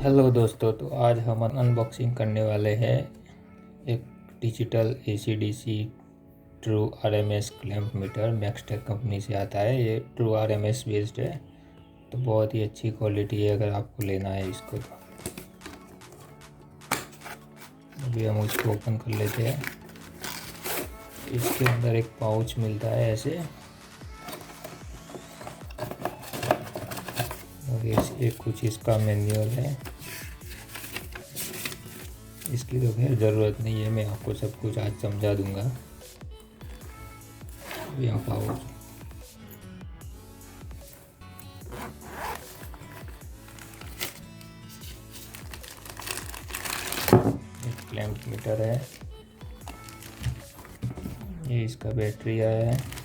Hello दोस्तों, तो आज हम अनबॉक्सिंग करने वाले हैं एक digital AC/DC true RMS clamp meter. Maxtech company से आता है। ये ट्रू RMS बेस्ड है, तो बहुत ही अच्छी क्वालिटी है अगर आपको लेना है इसको तो। अभी हम इसको ओपन कर लेते हैं। इसके अंदर एक पाउच मिलता है ऐसे, और एक कुछ इसका मैनुअल है। इसकी तो खैर ज़रूरत नहीं है, मैं आपको सब कुछ आज समझा दूंगा। यहाँ पाउच, एक क्लैंप मीटर है, ये इसका बैटरी आया है,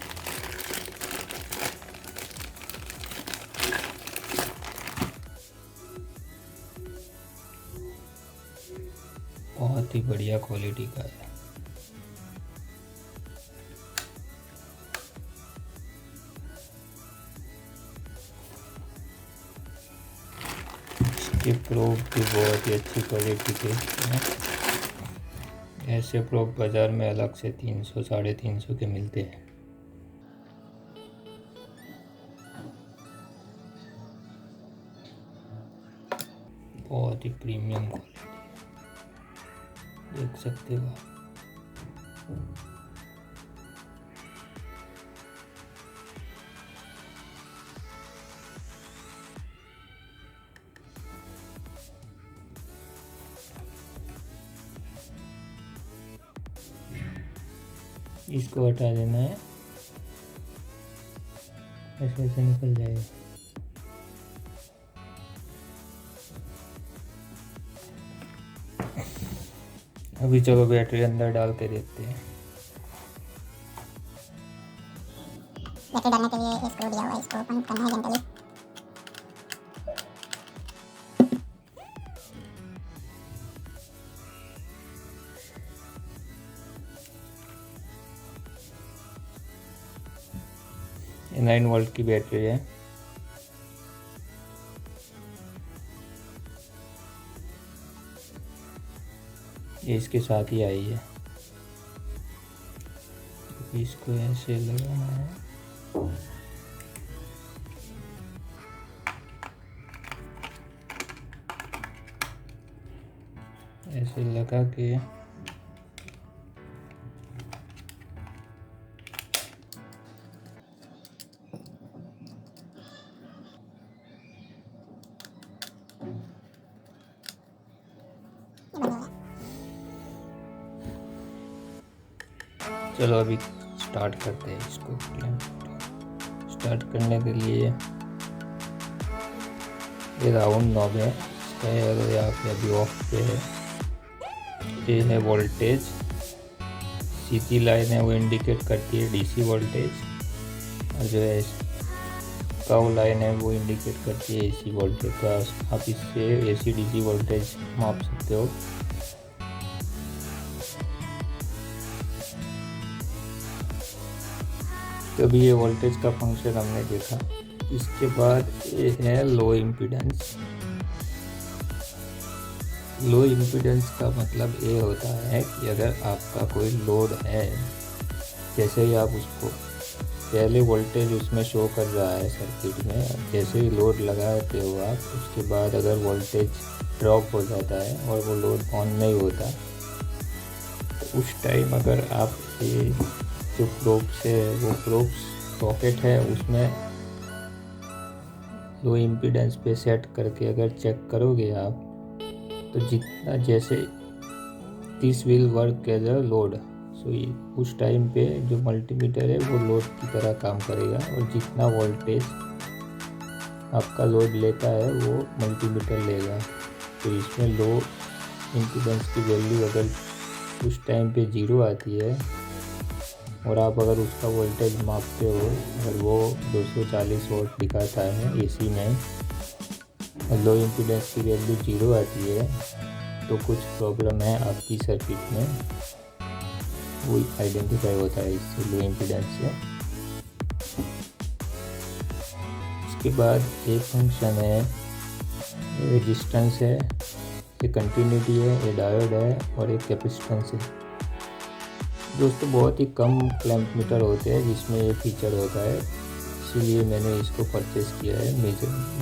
बहुत ही बढ़िया क्वालिटी का है। इसके प्रोब भी बहुत ही अच्छी क्वालिटी के हैं। ऐसे प्रोब बाज़ार में अलग से 300 350 के मिलते हैं। बहुत ही प्रीमियम क्वालिटी, देख सकते हो आप। इसको हटा देना है, ऐसे ऐसे निकल जाएगा। अभी चलो बैटरी अंदर डाल के देखते हैं। बैटरी डालने के लिए स्क्रू दिया हुआ है, इसको ओपन करना है जनरली। ये 9 वोल्ट की बैटरी है। ये इसके साथ ही आई है। इसको ऐसे लगाना है, ऐसे लगा के चलो अभी स्टार्ट करते हैं इसको। स्टार्ट करने के लिए ये राउंड नॉब है इसका, अगर यहाँ पे अभी ऑफ पे है। ये है वोल्टेज, सीधी लाइन है वो इंडिकेट करती है DC वोल्टेज, और जो है कर्व लाइन है वो इंडिकेट करती है AC वोल्टेज। तो आप इससे AC/DC वोल्टेज माप सकते हो। तो अभी ये वोल्टेज का फंक्शन हमने देखा। इसके बाद ये है लो इम्पीडेंस। लो इम्पीडेंस का मतलब ये होता है कि अगर आपका कोई लोड है, जैसे ही आप उसको पहले वोल्टेज उसमें शो कर रहा है सर्किट में, जैसे ही लोड लगाते हो आप, उसके बाद अगर वोल्टेज ड्रॉप हो जाता है और वो लोड ऑन नहीं होता, तो उस टाइम अगर आप ये जो प्रोब्स है, वो प्रोब्स सॉकेट है, उसमें लो इम्पीडेंस पे सेट करके अगर चेक करोगे आप, तो जितना जैसे this will work as a load. So उस टाइम पे जो मल्टीमीटर है वो लोड की तरह काम करेगा, और जितना वोल्टेज आपका लोड लेता है वो मल्टीमीटर लेगा। तो इसमें लो इम्पीडेंस की वैल्यू अगर उस टाइम पे 0 आती है, और आप अगर उसका वोल्टेज मापते हो, अगर वो 240 वोल्ट दिखाता है AC में, और लो इम्पीडेंस की वैल्यू 0 आती है, तो कुछ प्रॉब्लम है आपकी सर्किट में, वो आइडेंटिफाई होता है इससे, लो इम्पीडेंस से। इसके बाद एक फंक्शन है ये रेजिस्टेंस है, ये कंटिन्यूटी है, ये डायोड है और एक कैपेसिटेंस है। दोस्तों बहुत ही कम क्लैंप मीटर होते हैं जिसमें ये फीचर होता है, इसीलिए मैंने इसको परचेज़ किया है।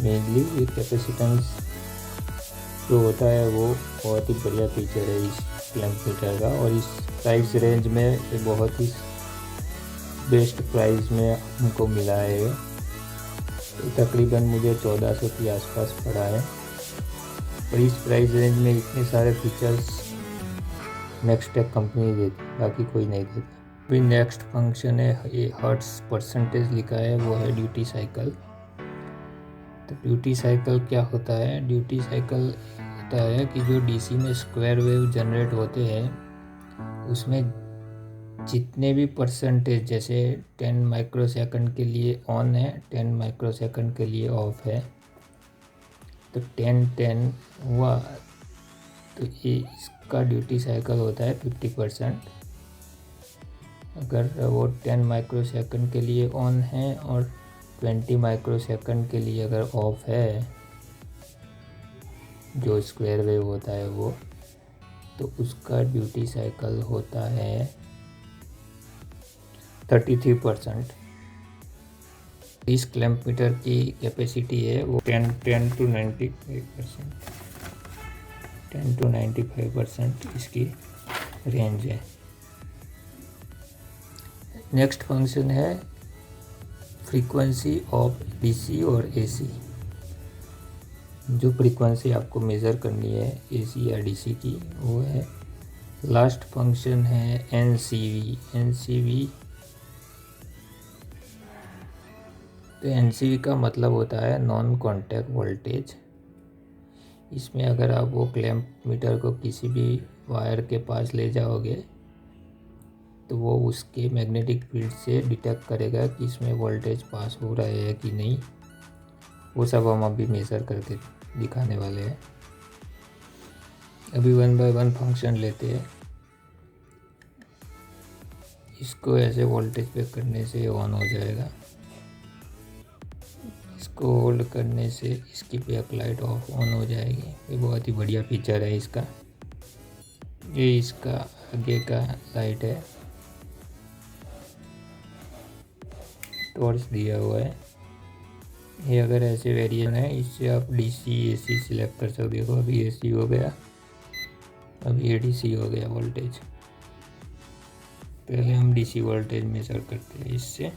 मेनली ये कैपेसिटेंस जो होता है वो बहुत ही बढ़िया फीचर है इस क्लैंप मीटर का, और इस प्राइस रेंज में ये बहुत ही बेस्ट प्राइस में हमको मिला है। तो तकरीबन मुझे 1400 के आसपास पड़ा है, और इस प्राइस रेंज में इतने सारे फीचर्स नेक्सटेक कंपनी देती, बाकी कोई नहीं देता। फिर नेक्स्ट फंक्शन है, ये हर्ट्स परसेंटेज लिखा है, वो है ड्यूटी साइकिल। तो ड्यूटी साइकिल क्या होता है? ड्यूटी साइकिल होता है कि जो डीसी में स्क्वायर वेव जनरेट होते हैं उसमें जितने भी परसेंटेज, जैसे 10 माइक्रोसेकंड के लिए ऑन है, 10 माइक्रोसेकंड के लिए ऑफ है, तो 10-10 हुआ, तो ये इसका ड्यूटी साइकिल होता है 50%। अगर वो 10 माइक्रोसेकंड के लिए ऑन है और 20 माइक्रोसेकंड के लिए अगर ऑफ है, जो स्क्वायर वेव होता है वो, तो उसका ड्यूटी साइकिल होता है 33%। इस क्लैंप मीटर की कैपेसिटी है वो 10 to 95%, 10 to 95% इसकी रेंज है। नेक्स्ट फंक्शन है फ्रीक्वेंसी ऑफ डीसी और एसी। जो फ्रीक्वेंसी आपको मेज़र करनी है एसी या डीसी की, वो है। लास्ट फंक्शन है एनसीवी। तो एनसीवी का मतलब होता है नॉन कॉन्टैक्ट वोल्टेज। इसमें अगर आप वो क्लैंप मीटर को किसी भी वायर के पास ले जाओगे तो वो उसके मैग्नेटिक फील्ड से डिटेक्ट करेगा कि इसमें वोल्टेज पास हो रहा है कि नहीं। वो सब हम अभी मेज़र करके दिखाने वाले हैं। अभी 1 by 1 फंक्शन लेते हैं। इसको ऐसे वोल्टेज पे करने से ऑन हो जाएगा, इसको होल्ड करने से इसकी बैक लाइट ऑफ ऑन हो जाएगी। ये बहुत ही बढ़िया फीचर है इसका। ये इसका आगे का लाइट है, टॉर्च दिया हुआ है। ये अगर ऐसे वेरिएशन है, इससे आप डीसी एसी सिलेक्ट कर सकते हो। देखो अभी एसी हो गया, अभी ये डीसी हो गया वोल्टेज। पहले हम डीसी वोल्टेज मेजर करते हैं इससे।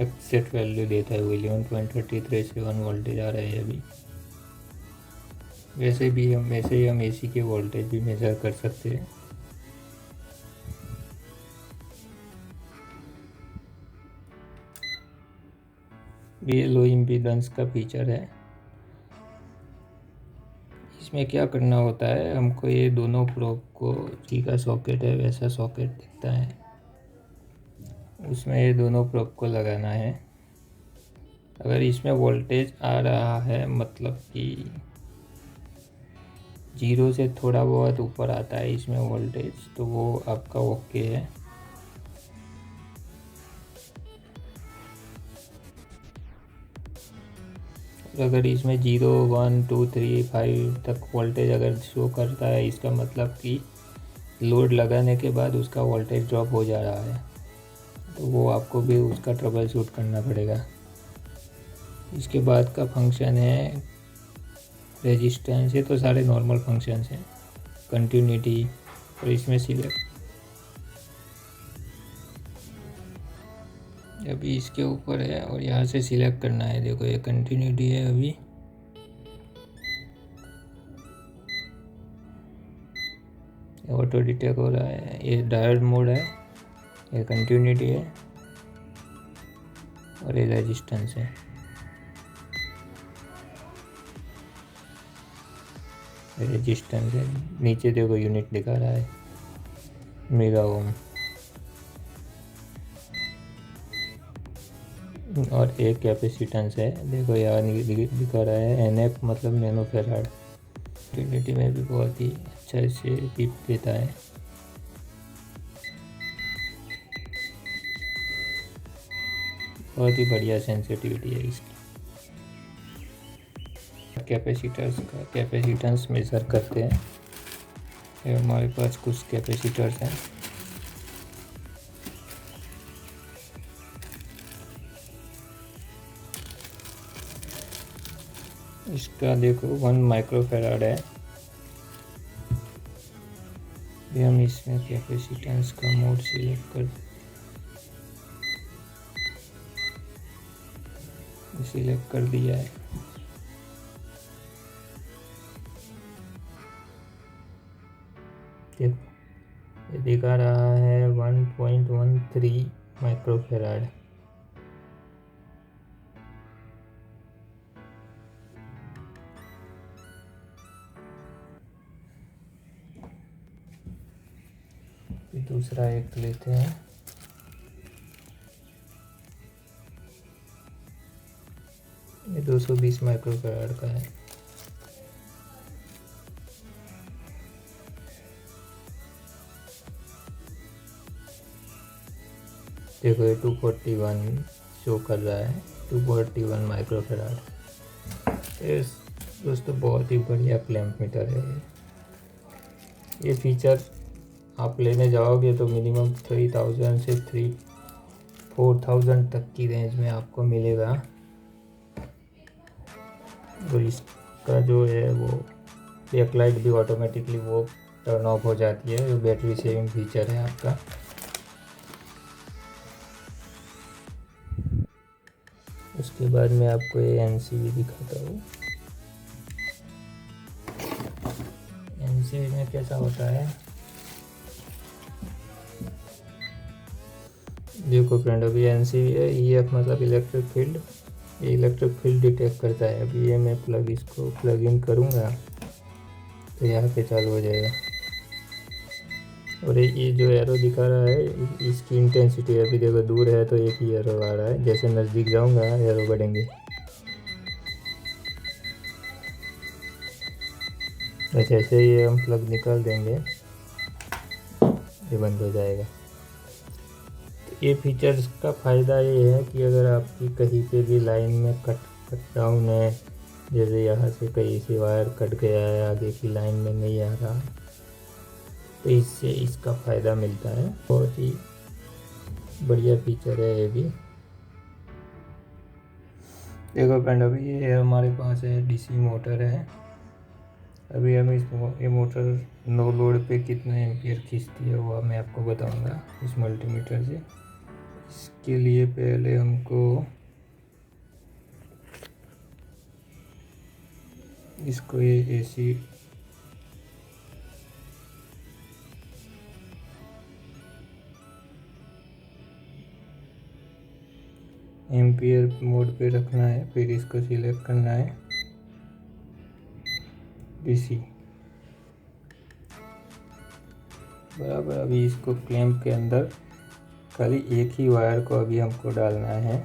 एक्सेट वैल्यू देता है वो 11.3371 वोल्टेज आ रहा है अभी। वैसे ही हम एसी के वोल्टेज भी मेज़र कर सकते हैं। ये लो इम्पीडेंस का फीचर है। इसमें क्या करना होता है, हमको ये दोनों प्रोब को, जी का सॉकेट है वैसा सॉकेट दिखता है, उसमें ये दोनों प्रोब को लगाना है। अगर इसमें वोल्टेज आ रहा है, मतलब कि 0 से थोड़ा बहुत ऊपर आता है इसमें वोल्टेज, तो वो आपका ओके है। अगर इसमें 0, 1, 2, 3, 5 तक वोल्टेज अगर शो करता है, इसका मतलब कि लोड लगाने के बाद उसका वोल्टेज ड्रॉप हो जा रहा है, तो वो आपको भी उसका ट्रबल शूट करना पड़ेगा। इसके बाद का फंक्शन है रेजिस्टेंस। ये तो सारे नॉर्मल फंक्शंस हैं। कंटिन्यूटी, और इसमें सिलेक्ट, अभी इसके ऊपर है और यहाँ से सिलेक्ट करना है। देखो ये कंटिन्यूटी है, अभी ऑटो डिटेक्ट हो रहा है। ये डायोड मोड है, ये कंटिन्यूटी है और ये रेजिस्टेंस है। रेजिस्टेंस है, नीचे देखो यूनिट दिखा रहा है, मेगा ओम। और एक कैपेसिटेंस है, देखो यहाँ दिखा रहा है NF, मतलब नैनो फैराड। यूनिटी में भी बहुत ही अच्छा से बीप देता है। बहुत ही बढ़िया सेंसिटिविटी है इसकी। कैपेसिटेंस मेज़र करते हैं। ये हमारे पास कुछ कैपेसिटर्स हैं। इसका देखो 1 माइक्रोफैराड है। ये हम इसमें कैपेसिटेंस का मोड सिलेक्ट कर दिया है। देखो ये दिखा रहा है 1.13 माइक्रोफैराड। दूसरा एक लेते हैं। ये 220 माइक्रोफैराड का है। देखो ये 241 शो कर रहा है, 241 माइक्रोफैराड। दोस्तों बहुत ही बढ़िया क्लैंप मीटर है ये फीचर आप लेने जाओगे तो मिनिमम 3000 से 4000 तक की रेंज में आपको मिलेगा। और इसका जो है वो बैकलाइट भी ऑटोमेटिकली वो टर्न ऑफ हो जाती है। ये बैटरी सेविंग फीचर है आपका। उसके बाद मैं आपको ये एनसीवी दिखाता हूँ। एनसीवी में कैसा होता है, देखो फ्रेंड, अभी एनसीवी है, ईएफ मतलब इलेक्ट्रिक फील्ड। ये इलेक्ट्रिक फील्ड डिटेक्ट करता है। अभी ये मैं इसको प्लग इन करूँगा तो यहाँ पे चालू हो जाएगा। और ये जो एरो दिखा रहा है इसकी इंटेंसिटी, अभी देखो दूर है तो एक ही एरो आ रहा है, जैसे नज़दीक जाऊँगा एरो बढ़ेंगे। तो जैसे ही हम प्लग निकाल देंगे ये बंद हो जाएगा। तो ये फीचर्स का फ़ायदा ये है कि अगर आपकी कहीं पे भी लाइन में कट डाउन है, जैसे यहाँ से कहीं से वायर कट गया है, आगे की लाइन में नहीं आ रहा, तो इससे इसका फ़ायदा मिलता है। बहुत ही बढ़िया फीचर है ये भी। देखो फ्रेंड, अभी ये हमारे पास है डीसी मोटर है। अभी हम ये मोटर नो लोड पे कितने एम्पियर खींचती है वो मैं आपको बताऊंगा इस मल्टीमीटर से। इसके लिए पहले हमको इसको ये एसी एम्पियर मोड पे रखना है, फिर इसको सिलेक्ट करना है डीसी बराबर। अभी इसको क्लैंप के अंदर खाली एक ही वायर को अभी हमको डालना है।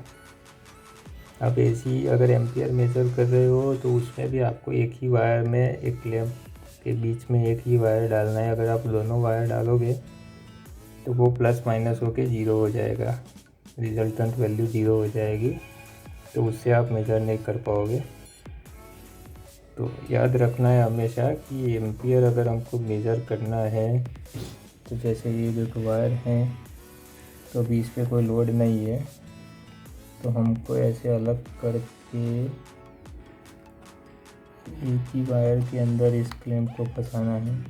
आप एसी अगर एम्पियर मेजर कर रहे हो तो उसमें भी आपको एक ही वायर में, एक क्लैंप के बीच में एक ही वायर डालना है। अगर आप दोनों वायर डालोगे तो वो प्लस माइनस होके ज़ीरो हो जाएगा, रिजल्टेंट वैल्यू ज़ीरो हो जाएगी, तो उससे आप मेजर नहीं कर पाओगे। तो याद रखना है हमेशा कि एम्पियर अगर हमको मेज़र करना है तो जैसे ये जो वायर हैं तो अभी इस पर कोई लोड नहीं है, तो हमको ऐसे अलग करके एक ही वायर के अंदर इस क्लैंप को फंसाना है।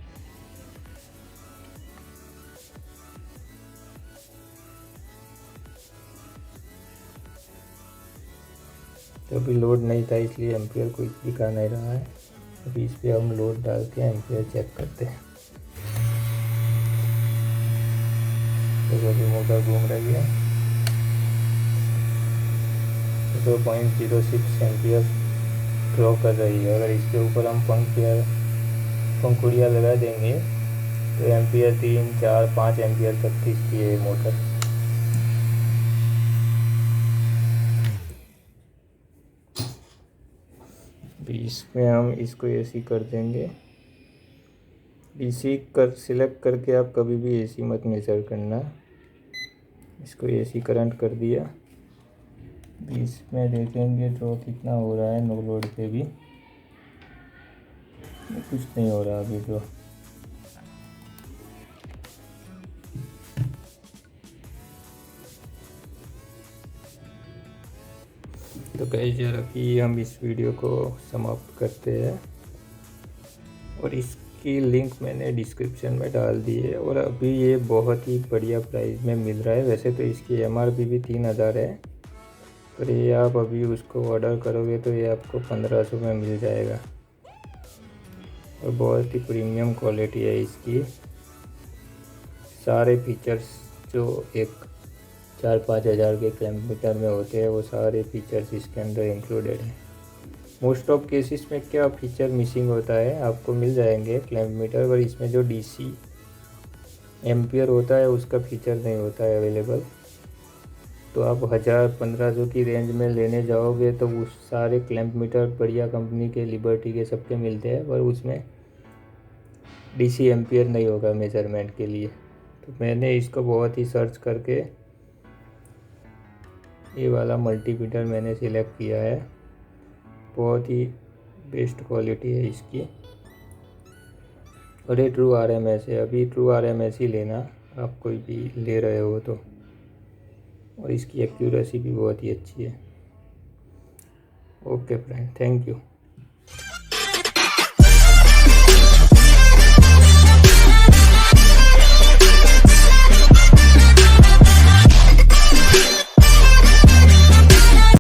तो अभी लोड नहीं था इसलिए एम्पियर कोई दिखा नहीं रहा है। अभी इस पर हम लोड डाल के एम्पियर चेक करते हैं। तो अभी मोटर घूम रही है, 2.06 एम्पियर ड्रॉ कर रही है। अगर इसके ऊपर हम पंखुड़ियाँ लगा देंगे तो एम्पियर 3, 4, 5 एम्पियर तक खींचती है मोटर। इसमें हम इसको एसी कर देंगे डीसी कर सिलेक्ट करके आप कभी भी एसी मत मेजर करना। इसको एसी करंट कर दिया, 20 में देखेंगे ड्रॉ कितना हो रहा है। नो लोड पे भी कुछ नहीं हो रहा अभी ड्रॉ। तो गाइस यार अभी हम इस वीडियो को समाप्त करते हैं और इसकी लिंक मैंने डिस्क्रिप्शन में डाल दी है। और अभी ये बहुत ही बढ़िया प्राइस में मिल रहा है। वैसे तो इसकी एमआरपी भी 3000 है, पर ये आप अभी उसको ऑर्डर करोगे तो ये आपको 1500 में मिल जाएगा। और बहुत ही प्रीमियम क्वालिटी है इसकी। सारे फीचर्स जो एक 4-5 हज़ार के किलोमीटर में होते हैं वो सारे फीचर्स इसके अंदर इंक्लूडेड हैं। मोस्ट ऑफ केसेस में क्या फीचर मिसिंग होता है आपको मिल जाएंगे किलोमीटर, पर इसमें जो डीसी एम्पियर होता है उसका फीचर नहीं होता है अवेलेबल। तो आप 1000-1500 की रेंज में लेने जाओगे तो वो सारे किलोमीटर बढ़िया कंपनी के, लिबर्टी के, सबके मिलते हैं, पर उसमें डीसी एम्पियर नहीं होगा मेजरमेंट के लिए। तो मैंने इसको बहुत ही सर्च करके ये वाला मल्टीमीटर मैंने सिलेक्ट किया है। बहुत ही बेस्ट क्वालिटी है इसकी। और ये ट्रू आरएमएस है। अभी ट्रू आरएमएस ही लेना आप कोई भी ले रहे हो तो। और इसकी एक्यूरेसी भी बहुत ही अच्छी है। Okay friend, thank you.